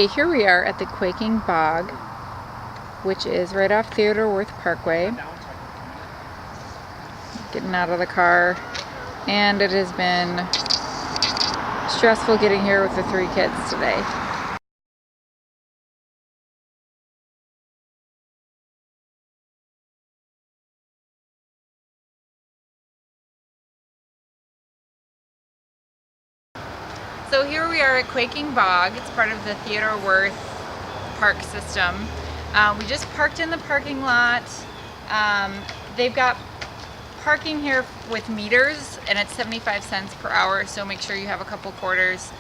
Okay, here we are at the Quaking Bog, which is right off Theodore Worth Parkway. Getting out of the car, and it has been stressful getting here with the 3 kids today. So here we are at Quaking Bog. It's part of the Theodore Worth Park system. We just parked in the parking lot. They've got parking here with meters, and it's 75 cents per hour, so make sure you have a couple quarters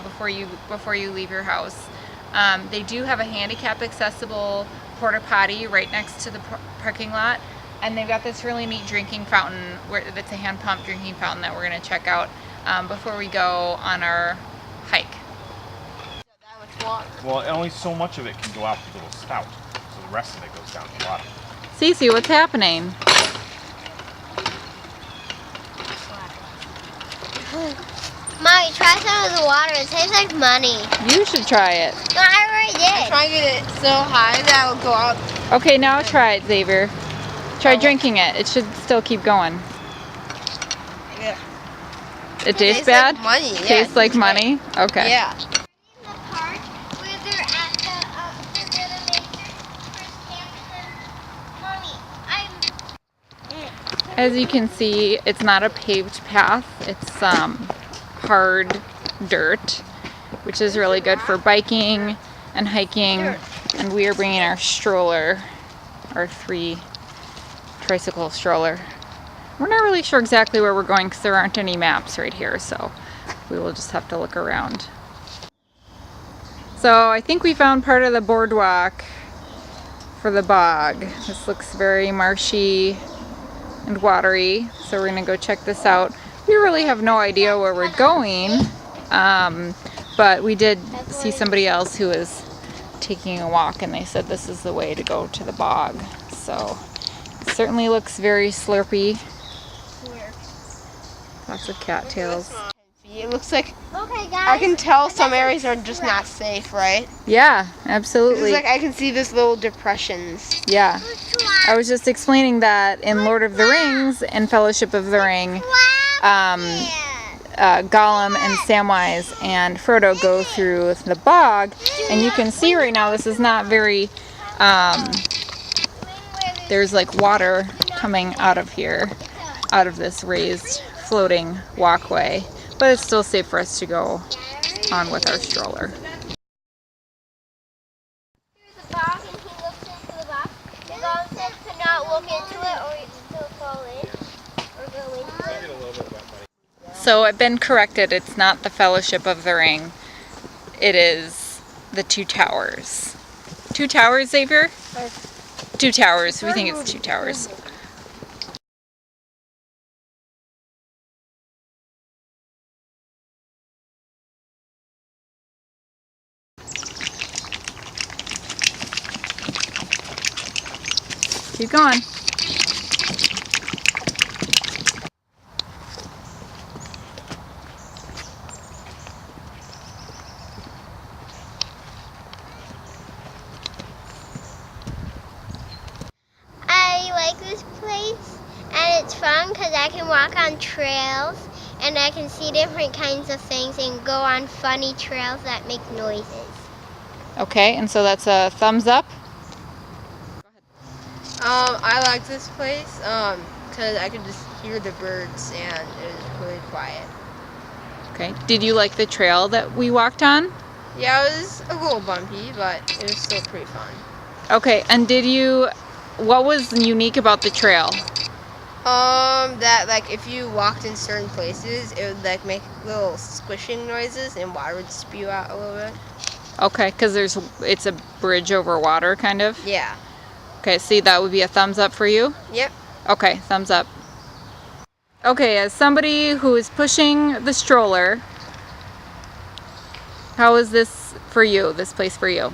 before you leave your house. They do have a handicap accessible porta potty right next to the parking lot, and they've got this really neat drinking fountain that's a hand pump drinking fountain that we're going to check out before we go on our hike. Well, only so much of it can go out the little spout, so the rest of it goes down to the bottom. Cece, what's happening? Mommy, try some of the water. It tastes like money. You should try it. No, I already did. I'm trying to get it so high that it'll go up. Okay, now try it, Xavier. Try drinking it. It should still keep going. Yeah. It tastes bad? Like money. Yeah, Tastes like money? Okay. Yeah. As you can see, it's not a paved path. It's hard dirt, which is really good for biking and hiking. And we are bringing our stroller, our 3 tricycle stroller. We're not really sure exactly where we're going because there aren't any maps right here, so we will just have to look around. So I think we found part of the boardwalk for the bog. This looks very marshy and watery, so we're gonna go check this out. We really have no idea where we're going, but we did see somebody else who was taking a walk, and they said this is the way to go to the bog. So it certainly looks very slurpy. Lots of cattails. It looks like, Okay, guys. I can tell some areas are just not safe, right? Yeah, absolutely. It's like I can see these little depressions. Yeah. I was just explaining that in Lord of the Rings and Fellowship of the Ring, Gollum and Samwise and Frodo go through the bog, and you can see right now this is not very, there's like water coming out of here, out of this raised floating walkway, but it's still safe for us to go on with our stroller. Here's the bog, and he looks into the bog. The dog says to not look into it or he'll fall in or go into it. So I've been corrected. It's not the Fellowship of the Ring. It is the 2 towers. 2 towers, Xavier? 2 towers. We think it's 2 towers. Keep going. I like this place, and it's fun because I can walk on trails, and I can see different kinds of things and go on funny trails that make noises. Okay, and so that's a thumbs up. I like this place because I could just hear the birds and it was really quiet. Okay. Did you like the trail that we walked on? Yeah, it was a little bumpy, but it was still pretty fun. Okay, and what was unique about the trail? That like if you walked in certain places, it would like make little squishing noises and water would spew out a little bit. Okay, because it's a bridge over water, kind of? Yeah. Okay, see, that would be a thumbs up for you? Yep. Okay, thumbs up. Okay, as somebody who is pushing the stroller, how is this for you, this place for you?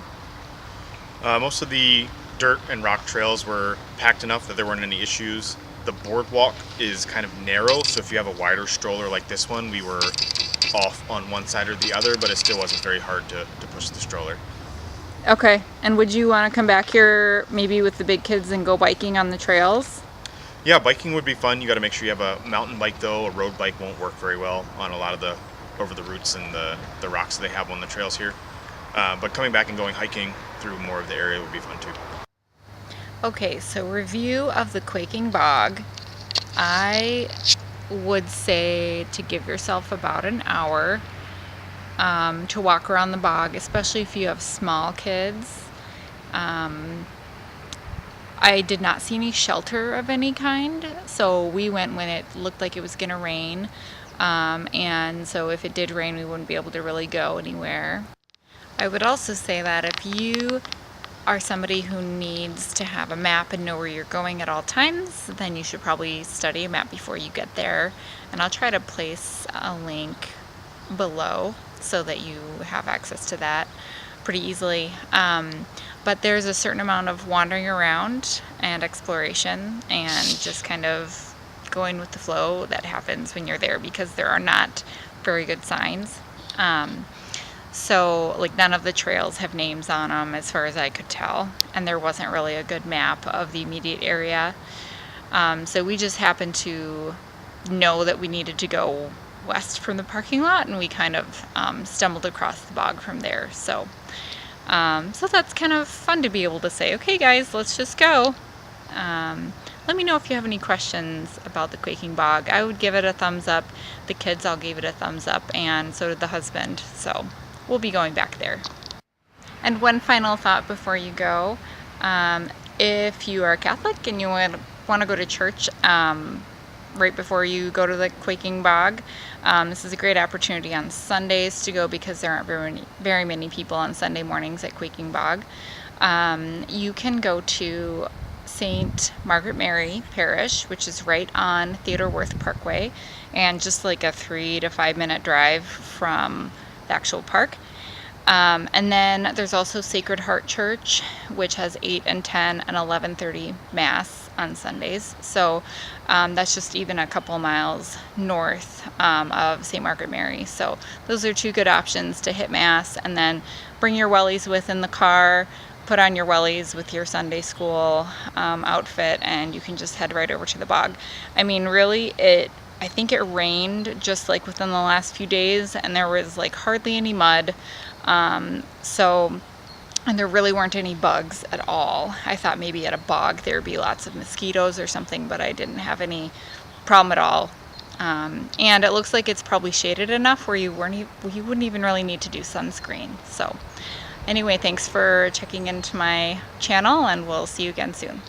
Most of the dirt and rock trails were packed enough that there weren't any issues. The boardwalk is kind of narrow, so if you have a wider stroller like this one, we were off on one side or the other, but it still wasn't very hard to push the stroller. Okay. And would you want to come back here maybe with the big kids and go biking on the trails? Yeah, biking would be fun. You got to make sure you have a mountain bike though. A road bike won't work very well on a lot of the over the roots and the rocks that they have on the trails here. But coming back and going hiking through more of the area would be fun too. Okay, so review of the Quaking Bog. I would say to give yourself about an hour to walk around the bog, especially if you have small kids. I did not see any shelter of any kind, so we went when it looked like it was going to rain. And so if it did rain, we wouldn't be able to really go anywhere. I would also say that if you are somebody who needs to have a map and know where you're going at all times, then you should probably study a map before you get there. And I'll try to place a link below so that you have access to that pretty easily. But there's a certain amount of wandering around and exploration and just kind of going with the flow that happens when you're there, because there are not very good signs. So like none of the trails have names on them as far as I could tell, and there wasn't really a good map of the immediate area. So we just happened to know that we needed to go west from the parking lot, and we kind of stumbled across the bog from there. So that's kind of fun to be able to say, okay guys, let's just go. Let me know if you have any questions about the Quaking Bog. I would give it a thumbs up. The kids all gave it a thumbs up, and so did the husband. So we'll be going back there. And one final thought before you go. If you are Catholic and you want to go to church right before you go to the Quaking Bog, this is a great opportunity on Sundays to go, because there aren't very many people on Sunday mornings at Quaking Bog. You can go to St. Margaret Mary Parish, which is right on Theodore Wirth Parkway, and just like a 3 to 5 minute drive from the actual park. And then there's also Sacred Heart Church, which has 8 and 10 and 11:30 Mass on Sundays. So that's just even a couple miles north of St. Margaret Mary. So those are two good options to hit Mass, and then bring your wellies with in the car, put on your wellies with your Sunday school outfit, and you can just head right over to the bog. I mean, really, I think it rained just like within the last few days, and there was like hardly any mud. And there really weren't any bugs at all. I thought maybe at a bog there would be lots of mosquitoes or something, but I didn't have any problem at all. And it looks like it's probably shaded enough where you wouldn't even really need to do sunscreen. So anyway, thanks for checking into my channel, and we'll see you again soon.